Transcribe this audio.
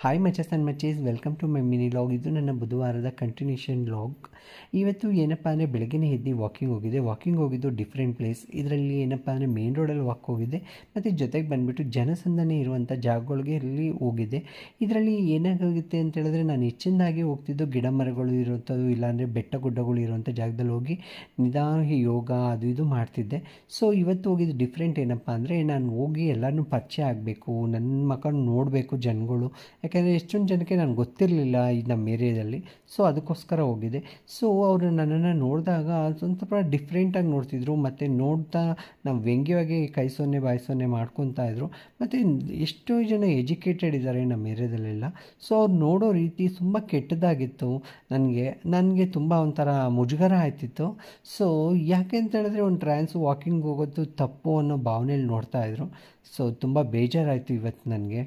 Hi ಮಚಸ್ and ಮಚೀಸ್, welcome to my mini vlog. ಇದು ನನ್ನ ಬುಧವಾರದ ಕಂಟಿನ್ಯೂಷನ್ ಲಾಗ್. ಇವತ್ತು ಏನಪ್ಪ ಅಂದರೆ ಬೆಳಗ್ಗೆ ಎದ್ದು ವಾಕಿಂಗ್ ಹೋಗಿದ್ದು ಡಿಫ್ರೆಂಟ್ ಪ್ಲೇಸ್. ಇದರಲ್ಲಿ ಏನಪ್ಪ ಅಂದರೆ ಮೇನ್ ರೋಡಲ್ಲಿ ವಾಕ್ ಹೋಗಿದ್ದೆ, ಮತ್ತು ಜೊತೆಗೆ ಬಂದುಬಿಟ್ಟು ಜನಸಂದಣಿ ಇರುವಂಥ ಜಾಗಗಳಿಗೆ ಅಲ್ಲಿ ಹೋಗಿದ್ದೆ. ಇದರಲ್ಲಿ ಏನಾಗುತ್ತೆ ಅಂತ ಹೇಳಿದ್ರೆ, ನಾನು ಹೆಚ್ಚಿನದಾಗಿ ಹೋಗ್ತಿದ್ದು ಗಿಡ ಮರಗಳು ಇರುವಂಥದ್ದು, ಇಲ್ಲಾಂದರೆ ಬೆಟ್ಟ ಗುಡ್ಡಗಳು ಇರುವಂಥ ಜಾಗದಲ್ಲಿ ಹೋಗಿ ನಿಧಾನವಾಗಿ ಯೋಗ ಅದು ಇದು ಮಾಡ್ತಿದ್ದೆ. ಸೊ ಇವತ್ತು ಹೋಗಿದ್ದು ಡಿಫ್ರೆಂಟ್. ಏನಪ್ಪ ಅಂದರೆ ನಾನು ಹೋಗಿ ಎಲ್ಲರನ್ನೂ ಪರಿಚಯ ಆಗಬೇಕು, ನನ್ನ ಮಕ್ಕಳು ನೋಡಬೇಕು ಜನಗಳು. ಯಾಕೆಂದರೆ ಎಷ್ಟೊಂದು ಜನಕ್ಕೆ ನನಗೆ ಗೊತ್ತಿರಲಿಲ್ಲ ಈ ನಮ್ಮ ಏರಿಯಾದಲ್ಲಿ. ಸೊ ಅದಕ್ಕೋಸ್ಕರ ಹೋಗಿದ್ದೆ. ಸೊ ಅವರು ನನ್ನನ್ನು ನೋಡಿದಾಗ ಸ್ವಲ್ಪ ಡಿಫ್ರೆಂಟಾಗಿ ನೋಡ್ತಿದ್ರು, ಮತ್ತು ನೋಡ್ತಾ ನಾವು ವ್ಯಂಗ್ಯವಾಗಿ ಕೈ ಸೊನ್ನೆ ಬಾಯಿ ಸೊನ್ನೆ ಮಾಡ್ಕೊತಾ ಇದ್ರು. ಮತ್ತು ಎಷ್ಟೋ ಜನ ಎಜುಕೇಟೆಡ್ ಇದ್ದಾರೆ ನಮ್ಮ ಏರಿಯಾದಲ್ಲೆಲ್ಲ. ಸೊ ಅವ್ರು ನೋಡೋ ರೀತಿ ತುಂಬ ಕೆಟ್ಟದಾಗಿತ್ತು. ನನಗೆ ತುಂಬ ಒಂಥರ ಮುಜುಗರ ಆಯ್ತಿತ್ತು. ಸೊ ಯಾಕೆ ಅಂತ ಹೇಳಿದ್ರೆ, ಒಂದು ವಾಕಿಂಗ್ ಹೋಗೋದು ತಪ್ಪು ಅನ್ನೋ ಭಾವನೆಯಲ್ಲಿ ನೋಡ್ತಾಯಿದ್ರು. ಸೊ ತುಂಬ ಬೇಜಾರಾಯಿತು ಇವತ್ತು ನನಗೆ.